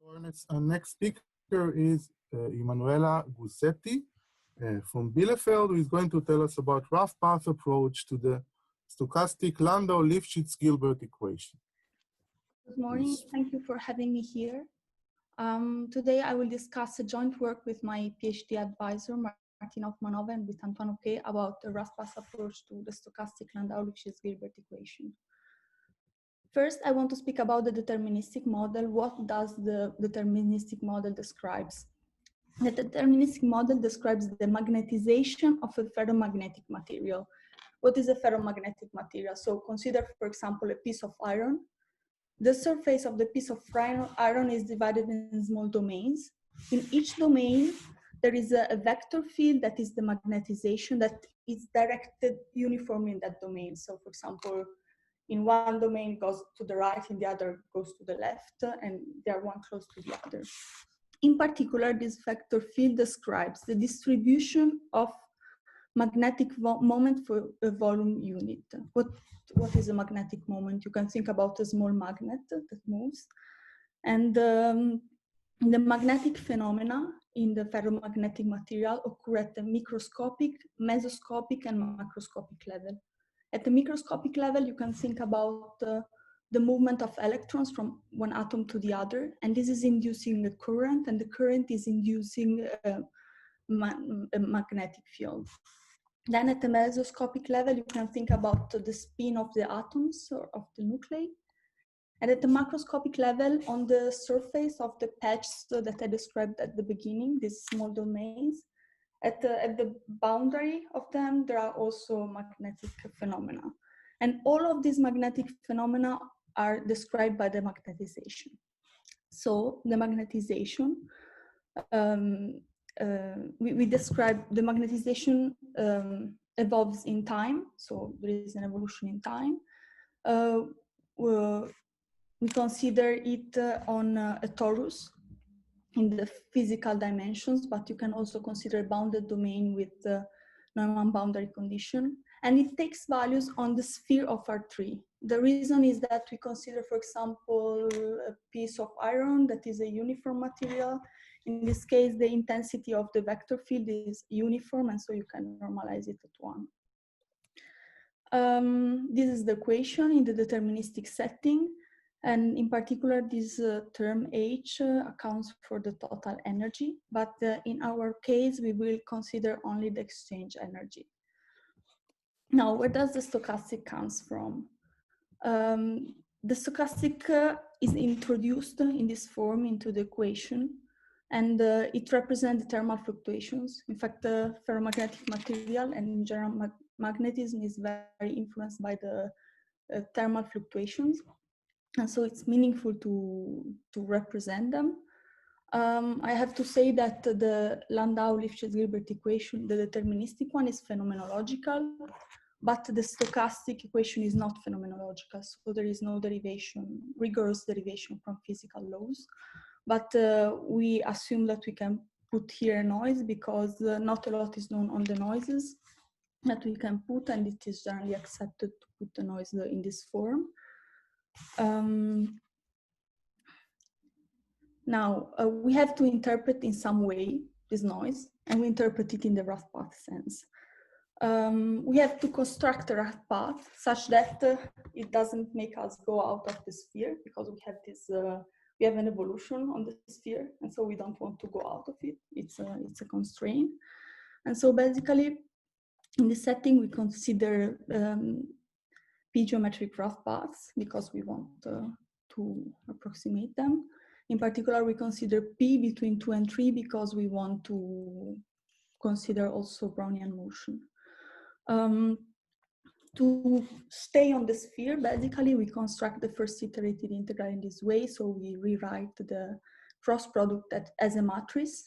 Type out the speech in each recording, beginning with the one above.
Our next speaker is Emanuela Gussetti from Bielefeld, who is going to tell us about rough path approach to the stochastic Landau-Lifshitz-Gilbert equation. Good morning. Thank you for having me here. Today I will discuss a joint work with my PhD advisor, Martina Hoffmanova, and with Antoine Auquet about the rough path approach to the stochastic Landau-Lifshitz-Gilbert equation. First, I want to speak about the deterministic model. What does the deterministic model describes? The deterministic model describes the magnetization of a ferromagnetic material. What is a ferromagnetic material? So consider, for example, a piece of iron. The surface of the piece of iron is divided in small domains. In each domain, there is a vector field that is the magnetization that is directed uniformly in that domain. So for example, in one domain it goes to the right, in the other goes to the left, and they are one close to the other. In particular, this vector field describes the distribution of magnetic moment for a volume unit. What is a magnetic moment? You can think about a small magnet that moves. And the magnetic phenomena in the ferromagnetic material occur at the microscopic, mesoscopic, and macroscopic level. At the microscopic level, you can think about the movement of electrons from one atom to the other, and this is inducing a current, and the current is inducing a magnetic field. Then at the mesoscopic level, you can think about the spin of the atoms or of the nuclei. And at the macroscopic level, on the surface of the patches that I described at the beginning, these small domains, at the boundary of them, there are also magnetic phenomena. And all of these magnetic phenomena are described by the magnetization. So the magnetization, we describe the magnetization evolves in time. So there is an evolution in time. We consider it on a torus in the physical dimensions, but you can also consider a bounded domain with the Neumann boundary condition. And it takes values on the sphere of R3. The reason is that we consider, for example, a piece of iron that is a uniform material. In this case, the intensity of the vector field is uniform, and so you can normalize it at 1. This is the equation in the deterministic setting. And in particular, this term H accounts for the total energy. But in our case, we will consider only the exchange energy. Now, where does the stochastic comes from? The stochastic is introduced in this form into the equation, and it represents the thermal fluctuations. In fact, the ferromagnetic material and in general magnetism is very influenced by the thermal fluctuations. And so it's meaningful to represent them. I have to say that the Landau-Lifshitz-Gilbert equation, the deterministic one, is phenomenological, but the stochastic equation is not phenomenological. So there is no derivation, rigorous derivation from physical laws. But we assume that we can put here a noise because not a lot is known on the noises that we can put, and it is generally accepted to put the noise in this form. Now, we have to interpret in some way this noise, and we interpret it in the rough path sense. We have to construct a rough path such that it doesn't make us go out of the sphere, because we have this, we have an evolution on the sphere, and so we don't want to go out of it. It's a constraint. And so basically, in this setting, we consider p-geometric rough paths because we want to approximate them. In particular, we consider p between 2 and 3 because we want to consider also Brownian motion. To stay on the sphere, basically, we construct the first iterated integral in this way. So we rewrite the cross product as a matrix,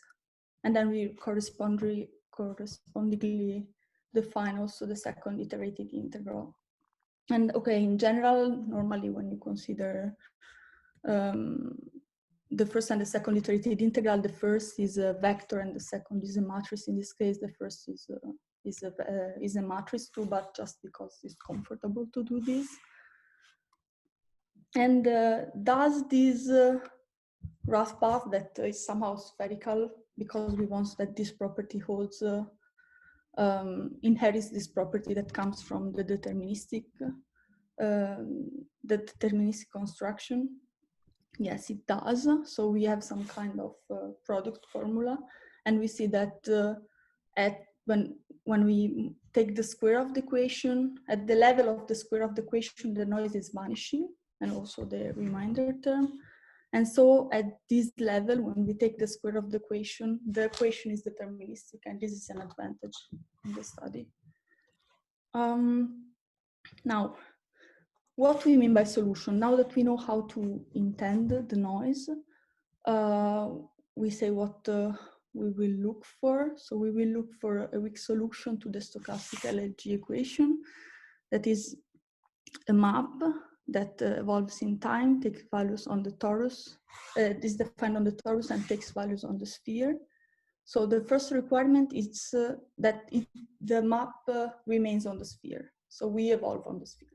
and then we correspondingly define also the second iterated integral. And okay, in general, normally when you consider the first and the second iterated integral, the first is a vector and the second is a matrix. In this case, the first is a matrix too, but just because it's comfortable to do this. And does this rough path that is somehow spherical because we want that this property holds, inherits this property that comes from the deterministic construction. Yes, it does. So we have some kind of product formula, and we see that when we take the square of the equation, at the level of the square of the equation, the noise is vanishing, and also the remainder term. And so at this level, when we take the square of the equation is deterministic, and this is an advantage in the study. Now, what do we mean by solution? Now that we know how to intend the noise, we say what we will look for. So we will look for a weak solution to the stochastic LHG equation. That is a map that evolves in time, takes values on the torus, is defined on the torus and takes values on the sphere. So the first requirement is that the map remains on the sphere. So we evolve on the sphere.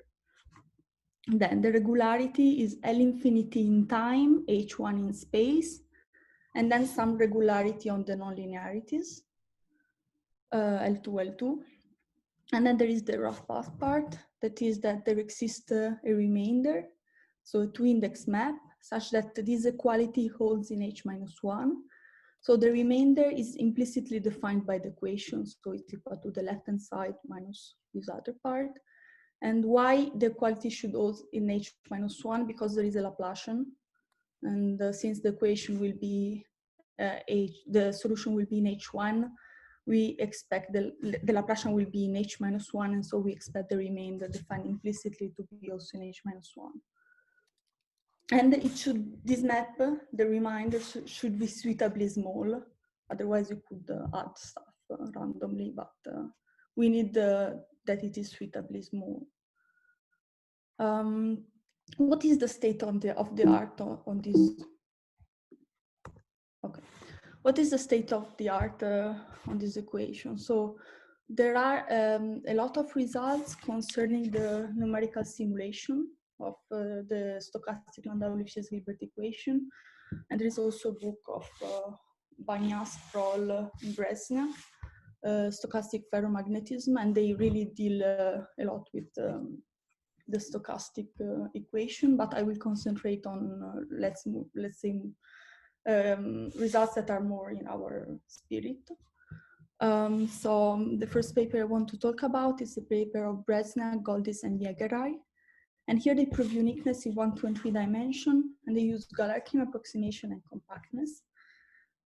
Then the regularity is L infinity in time, H1 in space, and then some regularity on the nonlinearities, L2, L2. And then there is the rough path part, that is that there exists a remainder, so a two-index map, such that this equality holds in H-1. So the remainder is implicitly defined by the equation, so it's equal to the left-hand side minus this other part. And why the equality should hold in H-1? Because there is a Laplacian, and since the equation will be the solution will be in H1, we expect the Laplacian will be in H-1, and so we expect the remainder defined implicitly to be also in H-1. And this map, the remainder should be suitably small, otherwise you could add stuff randomly, but we need that it is suitably small. What is the state of the art on this? Okay. What is the state of the art on this equation? So there are a lot of results concerning the numerical simulation of the stochastic Landau-Lifshitz-Gilbert equation. And there is also a book of Bagnas, Proll, and Bresnia, stochastic ferromagnetism, and they really deal a lot with the stochastic equation, but I will concentrate on, let's say, results that are more in our spirit. So the first paper I want to talk about is the paper of Bresnia, Goldis, and Jägeraj. And here they prove uniqueness in 1, 2, and 3 dimension, and they use Galerkin approximation and compactness.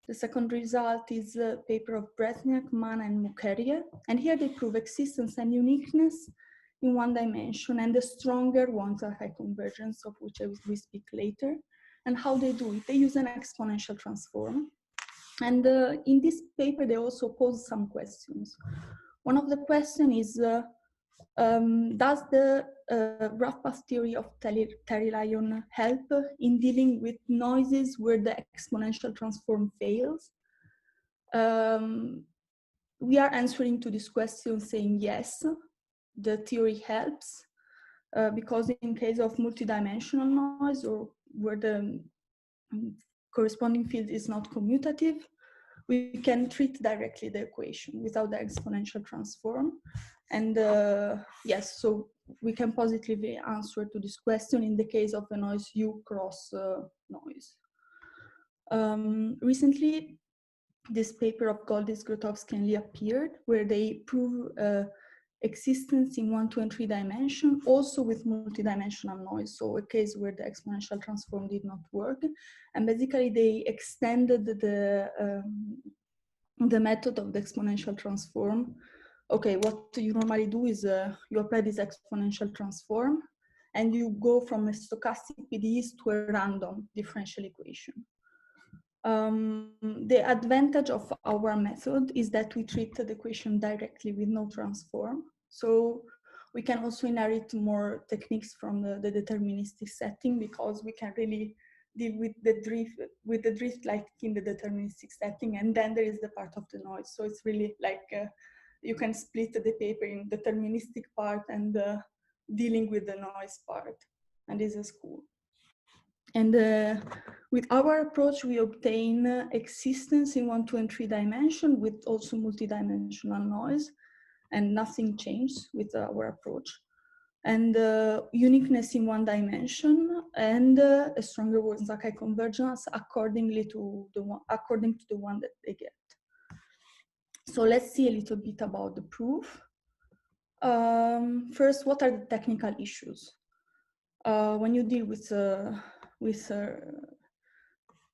The second result is a paper of Bresniak, Mann, and Mukherjee, and here they prove existence and uniqueness in 1 dimension, and the stronger Wong Zakai convergence, of which I will speak later. And how they do it? They use an exponential transform. And in this paper, they also pose some questions. One of the questions is, does the rough path theory of Terry Lyon help in dealing with noises where the exponential transform fails? We are answering to this question saying yes, the theory helps, because in case of multidimensional noise or where the corresponding field is not commutative, we can treat directly the equation without the exponential transform. And yes, so we can positively answer to this question in the case of a noise U cross noise. Recently, this paper of Goldis, Grotowski, and Lee appeared, where they prove existence in 1, 2, and 3 dimension, also with multidimensional noise, so a case where the exponential transform did not work. And basically they extended the method of the exponential transform. Okay, what you normally do is you apply this exponential transform and you go from a stochastic PDEs to a random differential equation. The advantage of our method is that we treat the equation directly with no transform. So we can also inherit more techniques from the deterministic setting, because we can really deal with the drift like in the deterministic setting, and then there is the part of the noise. So it's really like you can split the paper in deterministic part and dealing with the noise part, and this is cool. And With our approach, we obtain existence in 1, 2, and 3 dimension with also multidimensional noise, and nothing changes with our approach. And uniqueness in 1 dimension, and a stronger Wong Zakai convergence according to the one that they get. So let's see a little bit about the proof. First, what are the technical issues? When you deal with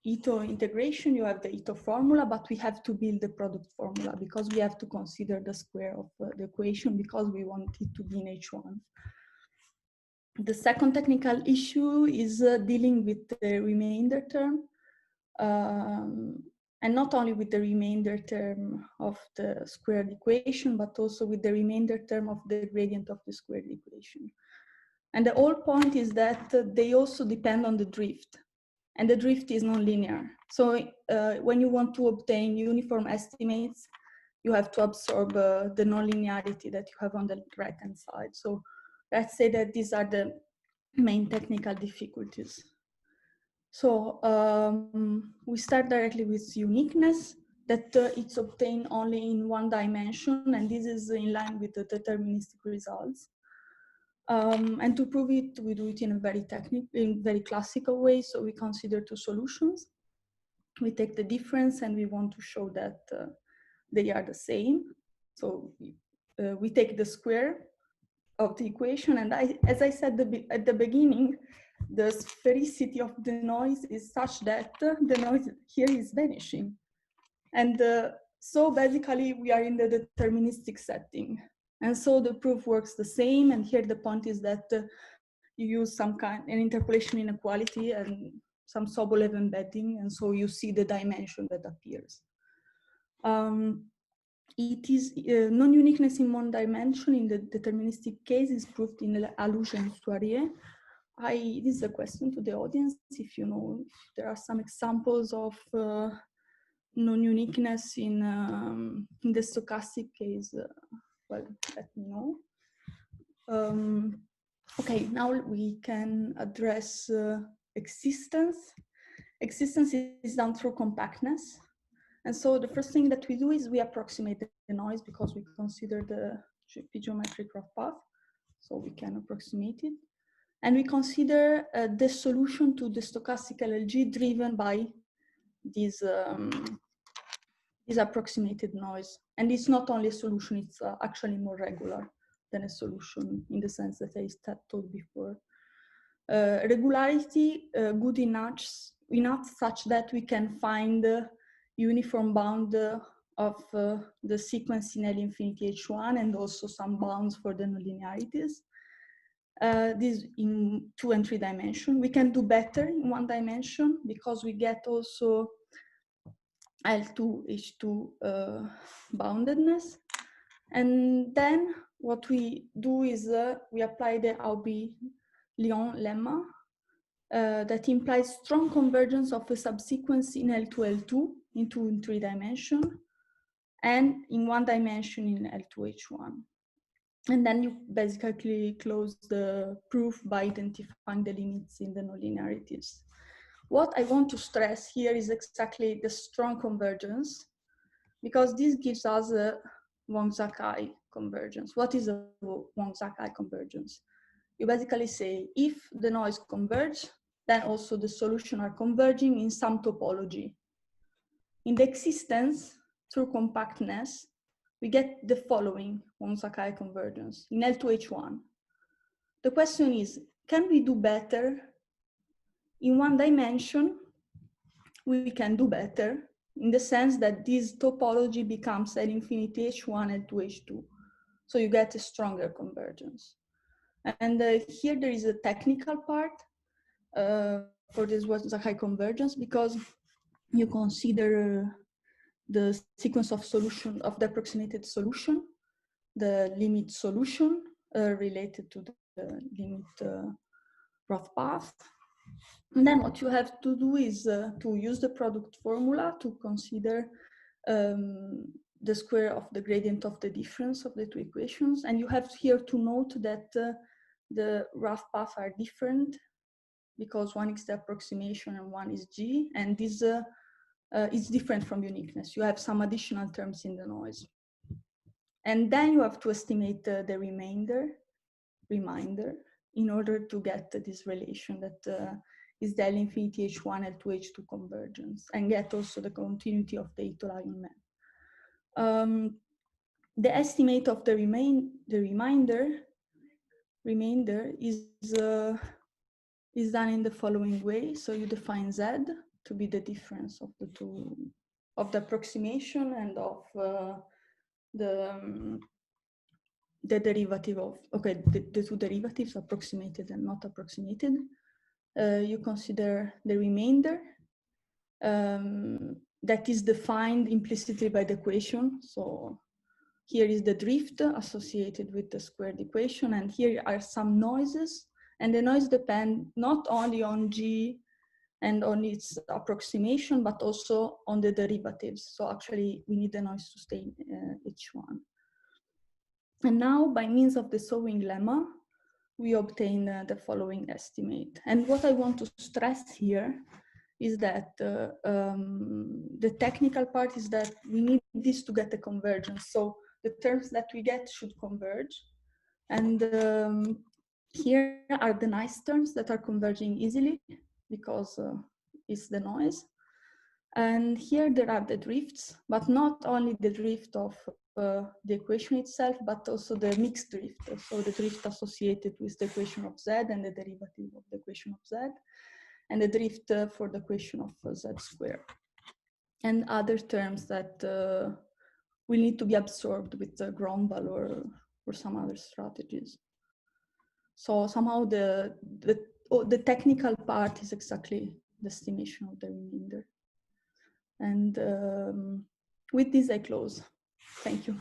Ito integration, you have the Ito formula, but we have to build the product formula because we have to consider the square of the equation because we want it to be in H1. The second technical issue is dealing with the remainder term, and not only with the remainder term of the squared equation, but also with the remainder term of the gradient of the squared equation. And the whole point is that they also depend on the drift, and the drift is nonlinear. So when you want to obtain uniform estimates, you have to absorb the nonlinearity that you have on the right-hand side. So let's say that these are the main technical difficulties. So we start directly with uniqueness, that it's obtained only in 1 dimension, and this is in line with the deterministic results. And to prove it, we do it in a very classical way. So we consider 2 solutions. We take the difference and we want to show that they are the same. So we take the square of the equation, and as I said at the beginning, the sphericity of the noise is such that the noise here is vanishing. And so basically we are in the deterministic setting. And so the proof works the same. And here the point is that you use an interpolation inequality and some Sobolev embedding. And so you see the dimension that appears. It is non-uniqueness in 1 dimension in the deterministic case is proved in Alouche and Soirée. This is a question to the audience. If you know, if there are some examples of non-uniqueness in the stochastic case, well, let me know. Okay, now we can address existence. Existence is done through compactness. And so the first thing that we do is we approximate the noise because we consider the geometric rough path. So we can approximate it. And we consider the solution to the stochastic LLG driven by this approximated noise. And it's not only a solution, it's actually more regular than a solution in the sense that I told before. Regularity good enough such that we can find the uniform bound of the sequence in L infinity H1 and also some bounds for the nonlinearities. This in 2 and 3 dimension. We can do better in 1 dimension because we get also L2 H2 boundedness. And then what we do is we apply the Aubry-Lyon lemma that implies strong convergence of a subsequence in L2 L2 in 2 and 3 dimension, and in 1 dimension in L2 H1. And then you basically close the proof by identifying the limits in the nonlinearities. What I want to stress here is exactly the strong convergence, because this gives us a Wong Zakai convergence. What is a Wong Zakai convergence? You basically say if the noise converge, then also the solution are converging in some topology. In the existence, through compactness, we get the following Wong Zakai convergence in L2H1. The question is, can we do better? In 1 dimension, we can do better in the sense that this topology becomes L infinity H1 L2 H2. So you get a stronger convergence. And here there is a technical part for this Wong Zakai convergence, because you consider the sequence of solution of the approximated solution, the limit solution related to the limit rough path. And then what you have to do is to use the product formula to consider the square of the gradient of the difference of the 2 equations. And you have here to note that the rough paths are different because one is the approximation and one is G, and this is different from uniqueness. You have some additional terms in the noise. And then you have to estimate the remainder in order to get this relation that is the L infinity H1, L2, H2 convergence, and get also the continuity of the Ito-Lion map. The estimate of the remainder is done in the following way. So you define Z to be the difference of the two, of the approximation and of the derivative of, okay, the two derivatives, approximated and not approximated. You consider the remainder that is defined implicitly by the equation. So here is the drift associated with the squared equation, and here are some noises, and the noise depend not only on G and on its approximation, but also on the derivatives. So actually we need the noise to stay H1. And now, by means of the Sowing lemma, we obtain the following estimate. And what I want to stress here is that the technical part is that we need this to get a convergence. So the terms that we get should converge. And here are the nice terms that are converging easily because it's the noise. And here there are the drifts, but not only the drift of the equation itself, but also the mixed drift. So the drift associated with the equation of Z and the derivative of the equation of Z, and the drift for the equation of Z squared. And other terms that will need to be absorbed with the Grombal or some other strategies. So somehow the technical part is exactly the estimation of the remainder. And with this, I close. Thank you.